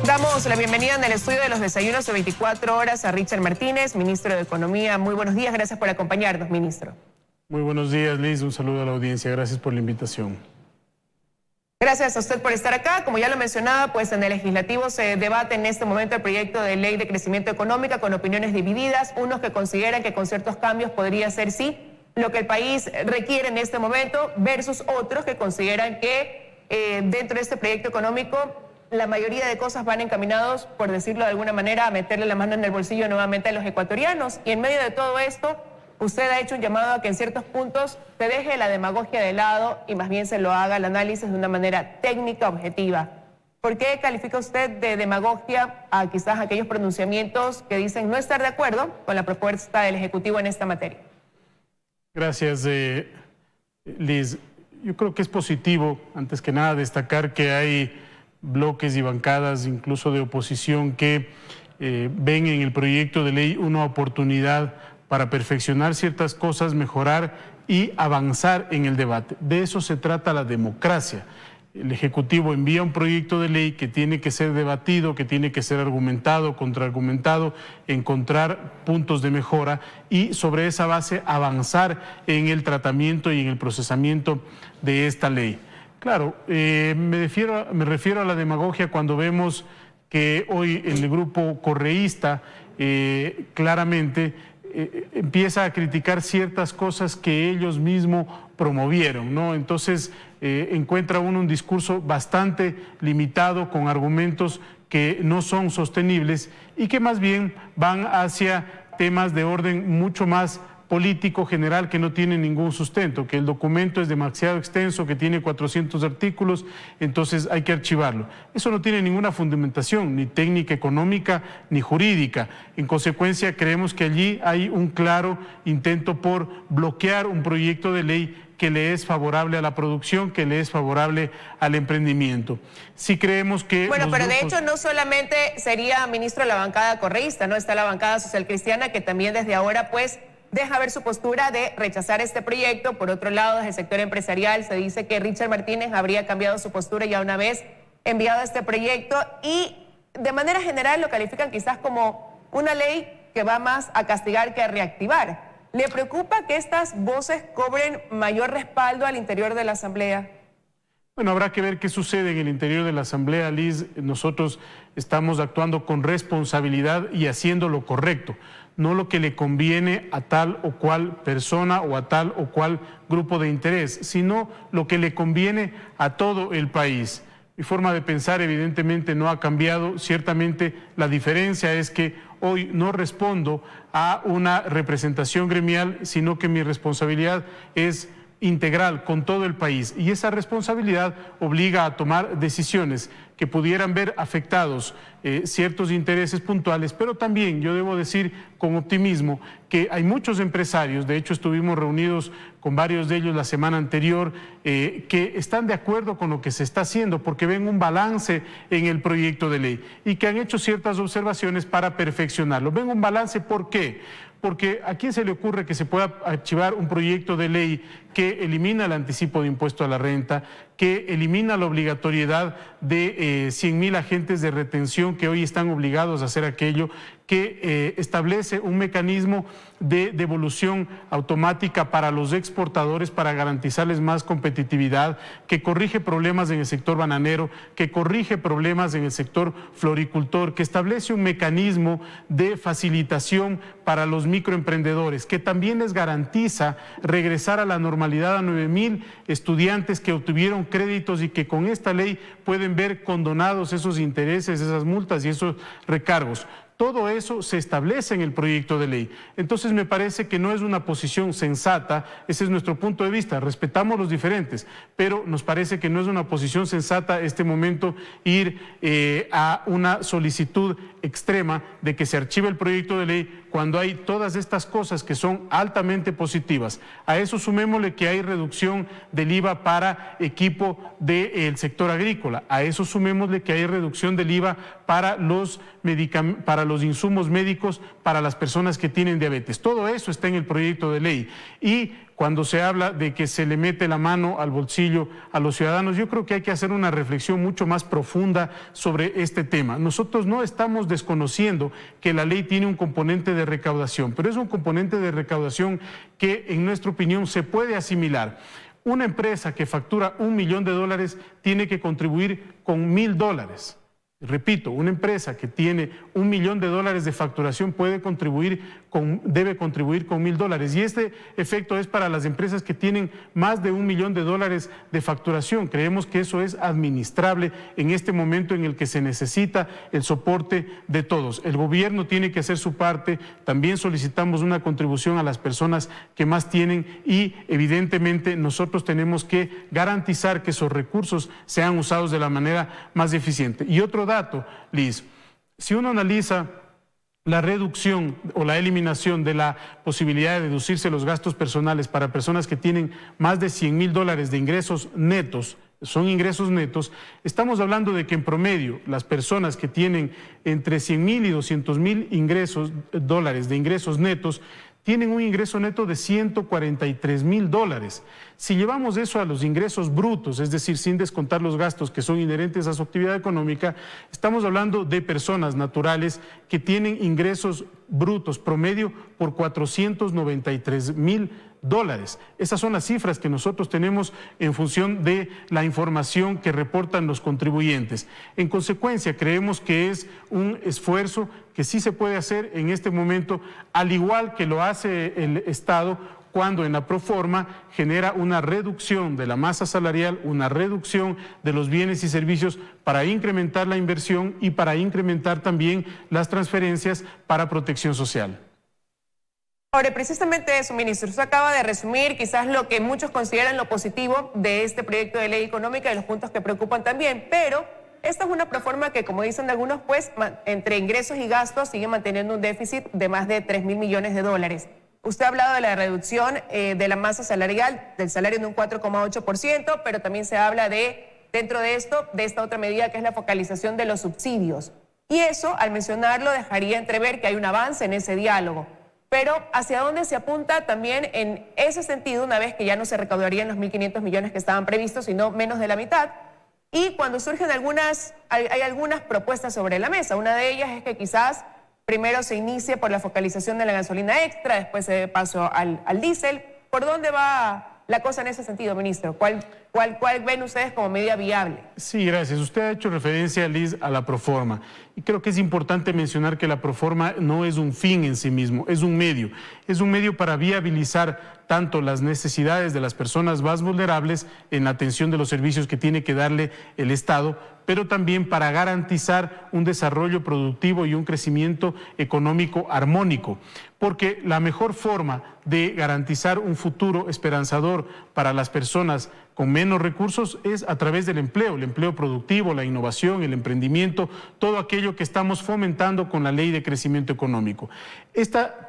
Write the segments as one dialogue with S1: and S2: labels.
S1: Damos la bienvenida en el estudio de los desayunos de 24 horas a Richard Martínez, ministro de Economía. Muy buenos días, gracias por acompañarnos, ministro.
S2: Muy buenos días, Liz. Un saludo a la audiencia. Gracias por la invitación.
S1: Gracias a usted por estar acá. Como ya lo mencionaba, pues en el legislativo se debate en este momento el proyecto de ley de crecimiento económico con opiniones divididas. Unos que consideran que con ciertos cambios podría ser sí lo que el país requiere en este momento, versus otros que consideran que dentro de este proyecto económico la mayoría de cosas van encaminados, por decirlo de alguna manera, a meterle la mano en el bolsillo nuevamente a los ecuatorianos. Y en medio de todo esto, usted ha hecho un llamado a que en ciertos puntos se deje la demagogia de lado y más bien se lo haga el análisis de una manera técnica, objetiva. ¿Por qué califica usted de demagogia a quizás aquellos pronunciamientos que dicen no estar de acuerdo con la propuesta del Ejecutivo en esta materia?
S2: Gracias, Liz. Yo creo que es positivo, antes que nada, destacar que hay bloques y bancadas, incluso de oposición, que ven en el proyecto de ley una oportunidad para perfeccionar ciertas cosas, mejorar y avanzar en el debate. De eso se trata la democracia. El Ejecutivo envía un proyecto de ley que tiene que ser debatido, que tiene que ser argumentado, contraargumentado, encontrar puntos de mejora y sobre esa base avanzar en el tratamiento y en el procesamiento de esta ley. Claro, me refiero a la demagogia cuando vemos que hoy el grupo correísta claramente empieza a criticar ciertas cosas que ellos mismos promovieron, ¿no? Entonces encuentra uno un discurso bastante limitado con argumentos que no son sostenibles y que más bien van hacia temas de orden mucho más político general que no tiene ningún sustento, que el documento es demasiado extenso, que tiene 400 artículos, entonces hay que archivarlo. Eso no tiene ninguna fundamentación, ni técnica económica, ni jurídica. En consecuencia, creemos que allí hay un claro intento por bloquear un proyecto de ley que le es favorable a la producción, que le es favorable al emprendimiento. Sí creemos que...
S1: Bueno, pero de hecho no solamente sería ministro de la bancada correísta, ¿no? Está la bancada social cristiana que también desde ahora pues deja ver su postura de rechazar este proyecto. Por otro lado, desde el sector empresarial se dice que Richard Martínez habría cambiado su postura ya una vez enviado este proyecto y de manera general lo califican quizás como una ley que va más a castigar que a reactivar. ¿Le preocupa que estas voces cobren mayor respaldo al interior de la Asamblea?
S2: Bueno, habrá que ver qué sucede en el interior de la Asamblea, Liz. Nosotros estamos actuando con responsabilidad y haciendo lo correcto, no lo que le conviene a tal o cual persona o a tal o cual grupo de interés, sino lo que le conviene a todo el país. Mi forma de pensar evidentemente no ha cambiado. Ciertamente la diferencia es que hoy no respondo a una representación gremial, sino que mi responsabilidad es integral con todo el país y esa responsabilidad obliga a tomar decisiones que pudieran ver afectados ciertos intereses puntuales, pero también yo debo decir con optimismo que hay muchos empresarios, de hecho estuvimos reunidos con varios de ellos la semana anterior, que están de acuerdo con lo que se está haciendo porque ven un balance en el proyecto de ley y que han hecho ciertas observaciones para perfeccionarlo. Ven un balance, ¿por qué? Porque ¿a quién se le ocurre que se pueda archivar un proyecto de ley que elimina el anticipo de impuesto a la renta, que elimina la obligatoriedad de 100.000 agentes de retención que hoy están obligados a hacer aquello, que establece un mecanismo de devolución automática para los exportadores para garantizarles más competitividad, que corrige problemas en el sector bananero, que corrige problemas en el sector floricultor, que establece un mecanismo de facilitación para los microemprendedores, que también les garantiza regresar a la normalidad a 9.000 estudiantes que obtuvieron créditos y que con esta ley pueden ver condonados esos intereses, esas multas y esos recargos. Todo eso se establece en el proyecto de ley. Entonces me parece que no es una posición sensata, ese es nuestro punto de vista, respetamos los diferentes, pero nos parece que no es una posición sensata este momento ir a una solicitud extrema de que se archive el proyecto de ley cuando hay todas estas cosas que son altamente positivas. A eso sumémosle que hay reducción del IVA para equipo del sector agrícola, a eso sumémosle que hay reducción del IVA para los insumos médicos para las personas que tienen diabetes. Todo eso está en el proyecto de ley y cuando se habla de que se le mete la mano al bolsillo a los ciudadanos. Yo creo que hay que hacer una reflexión mucho más profunda sobre este tema. Nosotros no estamos desconociendo que la ley tiene un componente de recaudación, pero es un componente de recaudación que, en nuestra opinión, se puede asimilar. Una empresa que factura $1 millón tiene que contribuir con $1.000. Repito, una empresa que tiene $1 millón de facturación debe contribuir con $1.000. Y este efecto es para las empresas que tienen más de $1 millón de facturación. Creemos que eso es administrable en este momento en el que se necesita el soporte de todos. El gobierno tiene que hacer su parte. También solicitamos una contribución a las personas que más tienen y, evidentemente, nosotros tenemos que garantizar que esos recursos sean usados de la manera más eficiente. Y otro dato, Liz, si uno analiza la reducción o la eliminación de la posibilidad de deducirse los gastos personales para personas que tienen más de $100.000 de ingresos netos, son ingresos netos, estamos hablando de que en promedio las personas que tienen entre $100.000 y $200.000 de ingresos netos tienen un ingreso neto de $143.000. Si llevamos eso a los ingresos brutos, es decir, sin descontar los gastos que son inherentes a su actividad económica, estamos hablando de personas naturales que tienen ingresos brutos promedio por $493.000. Esas son las cifras que nosotros tenemos en función de la información que reportan los contribuyentes. En consecuencia, creemos que es un esfuerzo que sí se puede hacer en este momento, al igual que lo hace el Estado cuando en la proforma genera una reducción de la masa salarial, una reducción de los bienes y servicios para incrementar la inversión y para incrementar también las transferencias para protección social.
S1: Ahora, precisamente eso, ministro, usted acaba de resumir quizás lo que muchos consideran lo positivo de este proyecto de ley económica y los puntos que preocupan también, pero esta es una proforma que, como dicen algunos, pues entre ingresos y gastos sigue manteniendo un déficit de más de $3.000 millones. Usted ha hablado de la reducción de la masa salarial, del salario en un 4,8%, pero también se habla dentro de esto, de esta otra medida que es la focalización de los subsidios. Y eso, al mencionarlo, dejaría entrever que hay un avance en ese diálogo. Pero ¿hacia dónde se apunta también en ese sentido, una vez que ya no se recaudarían los 1.500 millones que estaban previstos, sino menos de la mitad? Y cuando surgen hay algunas propuestas sobre la mesa. Una de ellas es que quizás primero se inicie por la focalización de la gasolina extra, después se dé paso al diésel. ¿Por dónde va la cosa en ese sentido, ministro? ¿Cuál ven ustedes como medida viable?
S2: Sí, gracias. Usted ha hecho referencia, Liz, a la proforma. Y creo que es importante mencionar que la proforma no es un fin en sí mismo, es un medio. Es un medio para viabilizar tanto las necesidades de las personas más vulnerables en la atención de los servicios que tiene que darle el Estado, pero también para garantizar un desarrollo productivo y un crecimiento económico armónico. Porque la mejor forma de garantizar un futuro esperanzador para las personas con menos recursos es a través del empleo, el empleo productivo, la innovación, el emprendimiento, todo aquello que estamos fomentando con la Ley de Crecimiento Económico. Esta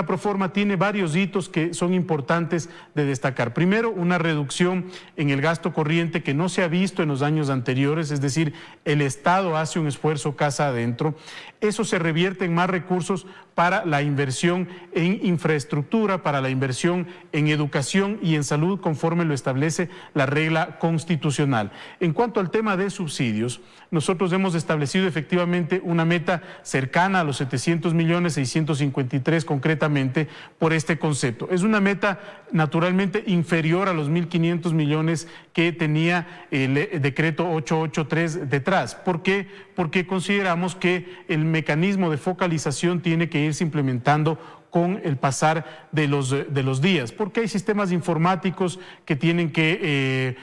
S2: proforma tiene varios hitos que son importantes de destacar. Primero, una reducción en el gasto corriente que no se ha visto en los años anteriores, es decir, el Estado hace un esfuerzo casa adentro. Eso se revierte en más recursos para la inversión en infraestructura, para la inversión en educación y en salud, conforme lo establece la regla constitucional. En cuanto al tema de subsidios, nosotros hemos establecido efectivamente una meta cercana a los 700 millones, 653 concretamente, por este concepto. Es una meta naturalmente inferior a los 1.500 millones que tenía el decreto 883 detrás. ¿Por qué? Porque consideramos que el mecanismo de focalización tiene que irse implementando con el pasar de los días, porque hay sistemas informáticos que tienen que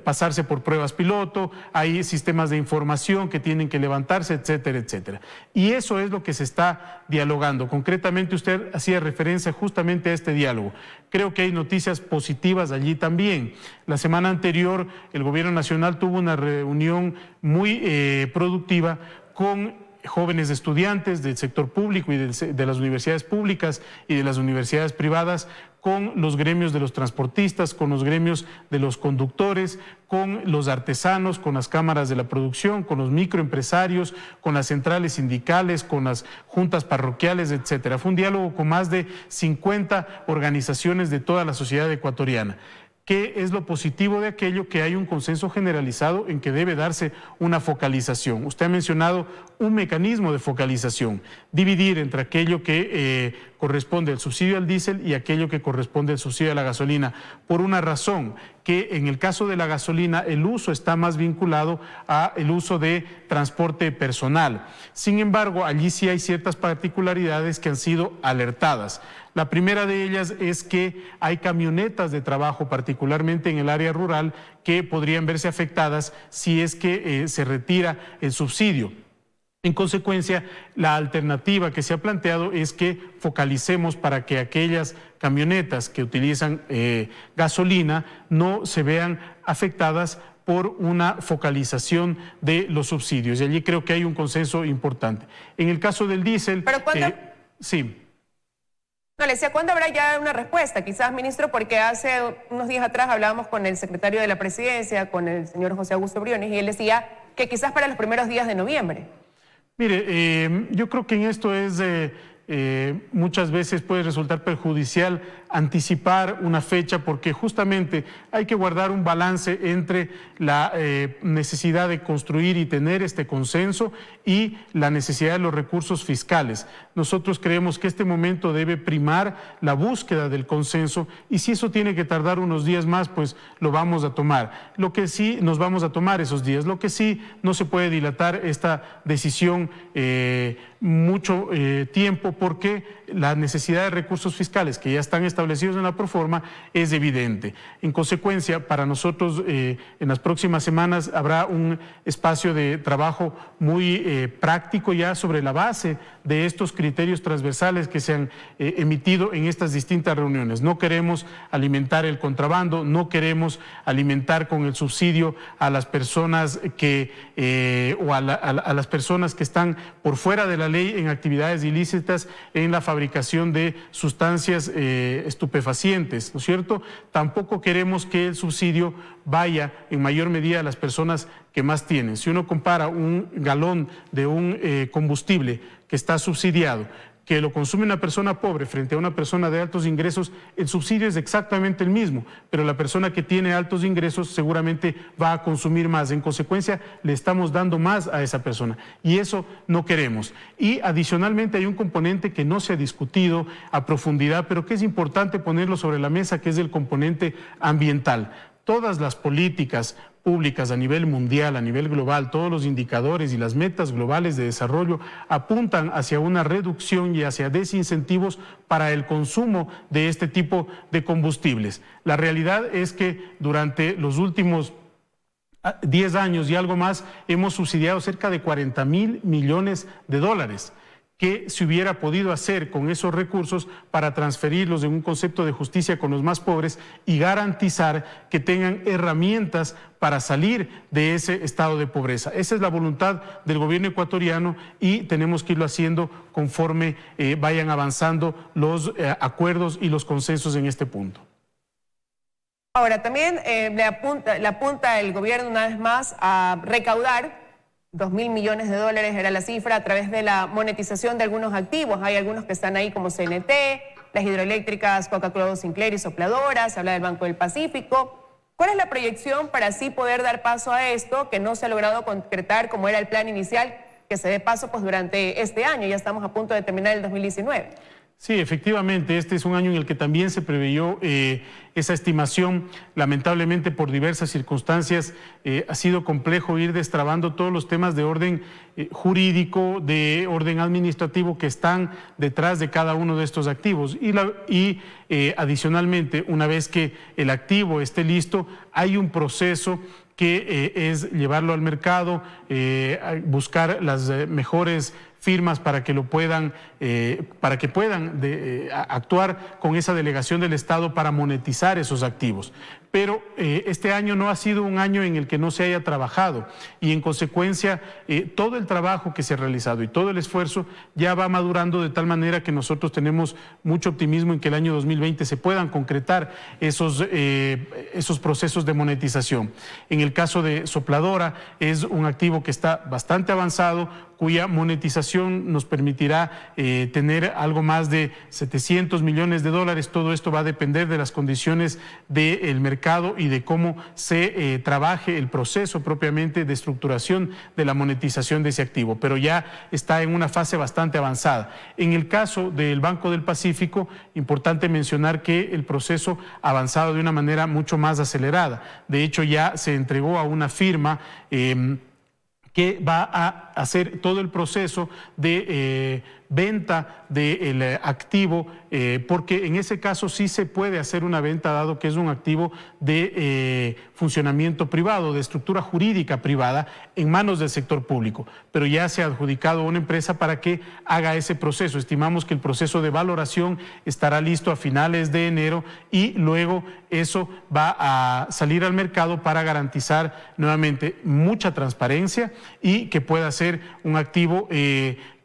S2: pasarse por pruebas piloto, hay sistemas de información que tienen que levantarse, etcétera, etcétera. Y eso es lo que se está dialogando. Concretamente, usted hacía referencia justamente a este diálogo. Creo que hay noticias positivas allí también. La semana anterior, el Gobierno Nacional tuvo una reunión muy productiva con jóvenes estudiantes del sector público y de las universidades públicas y de las universidades privadas, con los gremios de los transportistas, con los gremios de los conductores, con los artesanos, con las cámaras de la producción, con los microempresarios, con las centrales sindicales, con las juntas parroquiales, etcétera. Fue un diálogo con más de 50 organizaciones de toda la sociedad ecuatoriana. ¿Qué es lo positivo de aquello? Que hay un consenso generalizado en que debe darse una focalización. Usted ha mencionado un mecanismo de focalización, dividir entre aquello que corresponde al subsidio al diésel y aquello que corresponde al subsidio a la gasolina, por una razón, que en el caso de la gasolina el uso está más vinculado al uso de transporte personal. Sin embargo, allí sí hay ciertas particularidades que han sido alertadas. La primera de ellas es que hay camionetas de trabajo, particularmente en el área rural, que podrían verse afectadas si es que se retira el subsidio. En consecuencia, la alternativa que se ha planteado es que focalicemos para que aquellas camionetas que utilizan gasolina no se vean afectadas por una focalización de los subsidios. Y allí creo que hay un consenso importante. En el caso del diésel...
S1: ¿Pero cuándo?
S2: Sí.
S1: No, le decía, ¿cuándo habrá ya una respuesta? Quizás, ministro, porque hace unos días atrás hablábamos con el secretario de la Presidencia, con el señor José Augusto Briones, y él decía que quizás para los primeros días de noviembre.
S2: Mire, yo creo que en esto es muchas veces puede resultar perjudicial anticipar una fecha, porque justamente hay que guardar un balance entre la necesidad de construir y tener este consenso y la necesidad de los recursos fiscales. Nosotros creemos que este momento debe primar la búsqueda del consenso, y si eso tiene que tardar unos días más, pues lo vamos a tomar. Lo que sí, nos vamos a tomar esos días. Lo que sí, no se puede dilatar esta decisión mucho tiempo, porque la necesidad de recursos fiscales que ya están establecidos en la proforma es evidente. En consecuencia, para nosotros en las próximas semanas habrá un espacio de trabajo muy práctico ya sobre la base de estos criterios transversales que se han emitido en estas distintas reuniones. No queremos alimentar el contrabando, no queremos alimentar con el subsidio a las personas a las personas que están por fuera de la ley en actividades ilícitas en la fabricación de sustancias estupefacientes, ¿no es cierto? Tampoco queremos que el subsidio vaya en mayor medida a las personas que más tienen. Si uno compara un galón de un combustible que está subsidiado, que lo consume una persona pobre frente a una persona de altos ingresos, el subsidio es exactamente el mismo, pero la persona que tiene altos ingresos seguramente va a consumir más. En consecuencia, le estamos dando más a esa persona, y eso no queremos. Y adicionalmente hay un componente que no se ha discutido a profundidad, pero que es importante ponerlo sobre la mesa, que es el componente ambiental. Todas las políticas públicas a nivel mundial, a nivel global, todos los indicadores y las metas globales de desarrollo apuntan hacia una reducción y hacia desincentivos para el consumo de este tipo de combustibles. La realidad es que durante los últimos 10 años y algo más hemos subsidiado cerca de 40.000 millones de dólares. ¿Qué se hubiera podido hacer con esos recursos para transferirlos en un concepto de justicia con los más pobres y garantizar que tengan herramientas para salir de ese estado de pobreza? Esa es la voluntad del gobierno ecuatoriano, y tenemos que irlo haciendo conforme vayan avanzando los acuerdos y los consensos en este punto.
S1: Ahora, también le apunta el gobierno una vez más a recaudar 2.000 millones de dólares, era la cifra, a través de la monetización de algunos activos. Hay algunos que están ahí como CNT, las hidroeléctricas Coca-Cola, Sinclair y Sopladoras, se habla del Banco del Pacífico. ¿Cuál es la proyección para así poder dar paso a esto que no se ha logrado concretar como era el plan inicial, que se dé paso pues durante este año? Ya estamos a punto de terminar el 2019.
S2: Sí, efectivamente, este es un año en el que también se preveyó esa estimación. Lamentablemente, por diversas circunstancias, ha sido complejo ir destrabando todos los temas de orden jurídico, de orden administrativo que están detrás de cada uno de estos activos. Y adicionalmente, una vez que el activo esté listo, hay un proceso que es llevarlo al mercado, buscar las mejores firmas para que puedan actuar con esa delegación del Estado para monetizar esos activos. Pero este año no ha sido un año en el que no se haya trabajado y en consecuencia todo el trabajo que se ha realizado y todo el esfuerzo ya va madurando de tal manera que nosotros tenemos mucho optimismo en que el año 2020 se puedan concretar esos procesos de monetización. En el caso de Sopladora es un activo que está bastante avanzado, cuya monetización nos permitirá tener algo más de 700 millones de dólares. Todo esto va a depender de las condiciones del mercado y de cómo se trabaje el proceso propiamente de estructuración de la monetización de ese activo, pero ya está en una fase bastante avanzada. En el caso del Banco del Pacífico, importante mencionar que el proceso ha avanzado de una manera mucho más acelerada. De hecho, ya se entregó a una firma que va a hacer todo el proceso de venta del activo, porque en ese caso sí se puede hacer una venta, dado que es un activo de funcionamiento privado, de estructura jurídica privada, en manos del sector público, pero ya se ha adjudicado a una empresa para que haga ese proceso. Estimamos que el proceso de valoración estará listo a finales de enero y luego eso va a salir al mercado para garantizar nuevamente mucha transparencia y que pueda ser un activo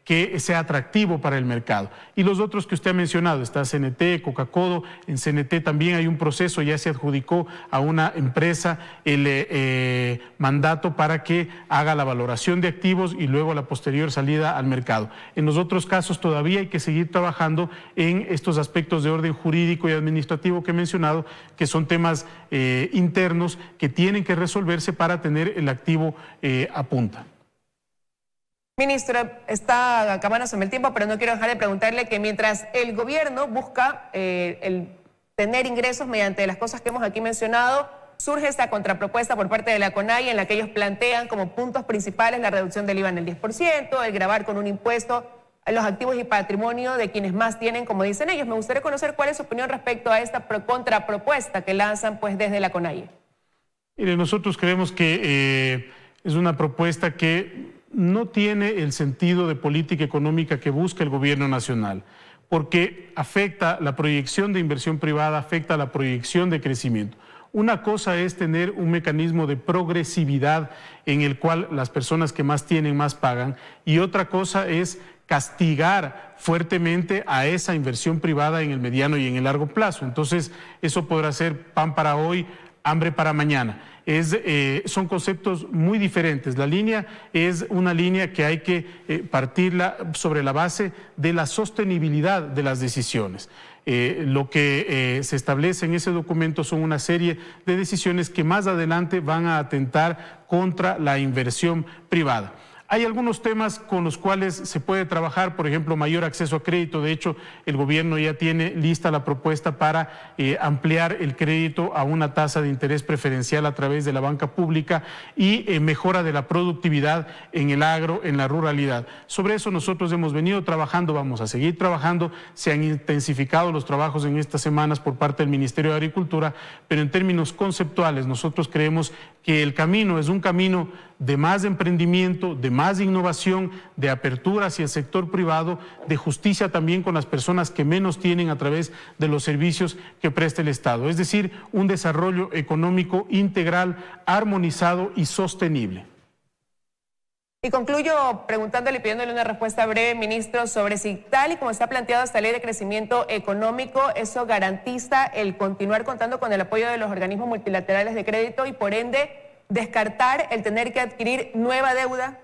S2: que sea atractivo para el mercado. Y los otros que usted ha mencionado, está CNT, Coca-Codo. En CNT también hay un proceso, ya se adjudicó a una empresa el mandato para que haga la valoración de activos y luego la posterior salida al mercado. En los otros casos todavía hay que seguir trabajando en estos aspectos de orden jurídico y administrativo que he mencionado, que son temas internos que tienen que resolverse para tener el activo a punta.
S1: Ministro, está acabándose el tiempo, pero no quiero dejar de preguntarle que mientras el gobierno busca el tener ingresos mediante las cosas que hemos aquí mencionado, surge esta contrapropuesta por parte de la CONAIE en la que ellos plantean como puntos principales la reducción del IVA en el 10%, el gravar con un impuesto a los activos y patrimonio de quienes más tienen, como dicen ellos. Me gustaría conocer cuál es su opinión respecto a esta contrapropuesta que lanzan pues desde la CONAIE.
S2: Mire, nosotros creemos que es una propuesta que no tiene el sentido de política económica que busca el gobierno nacional, porque afecta la proyección de inversión privada, afecta la proyección de crecimiento. Una cosa es tener un mecanismo de progresividad en el cual las personas que más tienen más pagan, y otra cosa es castigar fuertemente a esa inversión privada en el mediano y en el largo plazo. Entonces, eso podrá ser pan para hoy, hambre para mañana. Son conceptos muy diferentes. La línea es una línea que hay que partirla sobre la base de la sostenibilidad de las decisiones. Lo que se establece en ese documento son una serie de decisiones que más adelante van a atentar contra la inversión privada. Hay algunos temas con los cuales se puede trabajar, por ejemplo, mayor acceso a crédito. De hecho, el gobierno ya tiene lista la propuesta para ampliar el crédito a una tasa de interés preferencial a través de la banca pública y mejora de la productividad en el agro, en la ruralidad. Sobre eso nosotros hemos venido trabajando, vamos a seguir trabajando. Se han intensificado los trabajos en estas semanas por parte del Ministerio de Agricultura, pero en términos conceptuales nosotros creemos que el camino es un camino de más emprendimiento, de más innovación, de apertura hacia el sector privado, de justicia también con las personas que menos tienen a través de los servicios que presta el Estado. Es decir, un desarrollo económico integral, armonizado y sostenible.
S1: Y concluyo preguntándole y pidiéndole una respuesta breve, ministro, sobre si tal y como está planteado esta ley de crecimiento económico, eso garantiza el continuar contando con el apoyo de los organismos multilaterales de crédito y por ende descartar el tener que adquirir nueva deuda.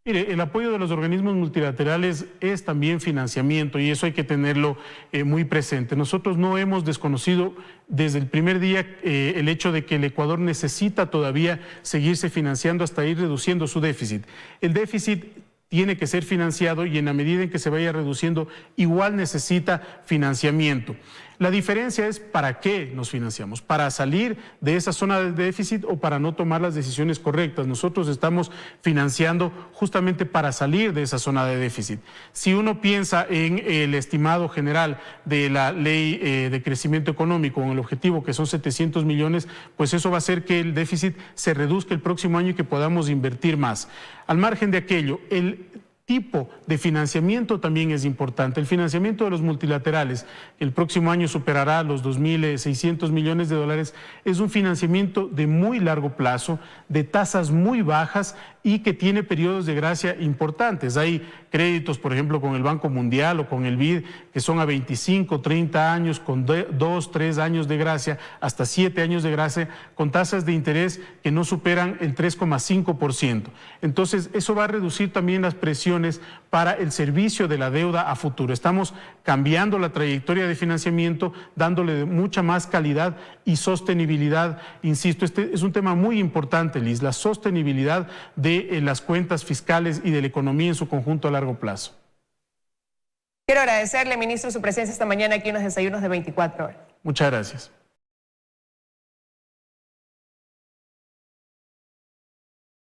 S2: Mire, el apoyo de los organismos multilaterales es también financiamiento y eso hay que tenerlo muy presente. Nosotros no hemos desconocido desde el primer día el hecho de que el Ecuador necesita todavía seguirse financiando hasta ir reduciendo su déficit. El déficit tiene que ser financiado y en la medida en que se vaya reduciendo, igual necesita financiamiento. La diferencia es para qué nos financiamos, para salir de esa zona de déficit o para no tomar las decisiones correctas. Nosotros estamos financiando justamente para salir de esa zona de déficit. Si uno piensa en el estimado general de la ley de crecimiento económico con el objetivo que son 700 millones, pues eso va a hacer que el déficit se reduzca el próximo año y que podamos invertir más. Al margen de aquello, el tipo de financiamiento también es importante. El financiamiento de los multilaterales, el próximo año superará los 2.600 millones de dólares, es un financiamiento de muy largo plazo, de tasas muy bajas y que tiene periodos de gracia importantes. Hay créditos, por ejemplo, con el Banco Mundial o con el BID, que son a 25, 30 años, con 2, 3 años de gracia, hasta 7 años de gracia, con tasas de interés que no superan el 3,5%. Entonces, eso va a reducir también las presiones para el servicio de la deuda a futuro. Estamos cambiando la trayectoria de financiamiento, dándole mucha más calidad y sostenibilidad. Insisto, este es un tema muy importante, Liz, la sostenibilidad de las cuentas fiscales y de la economía en su conjunto a largo plazo.
S1: Quiero agradecerle, ministro, su presencia esta mañana aquí en los desayunos de 24 horas.
S2: Muchas gracias.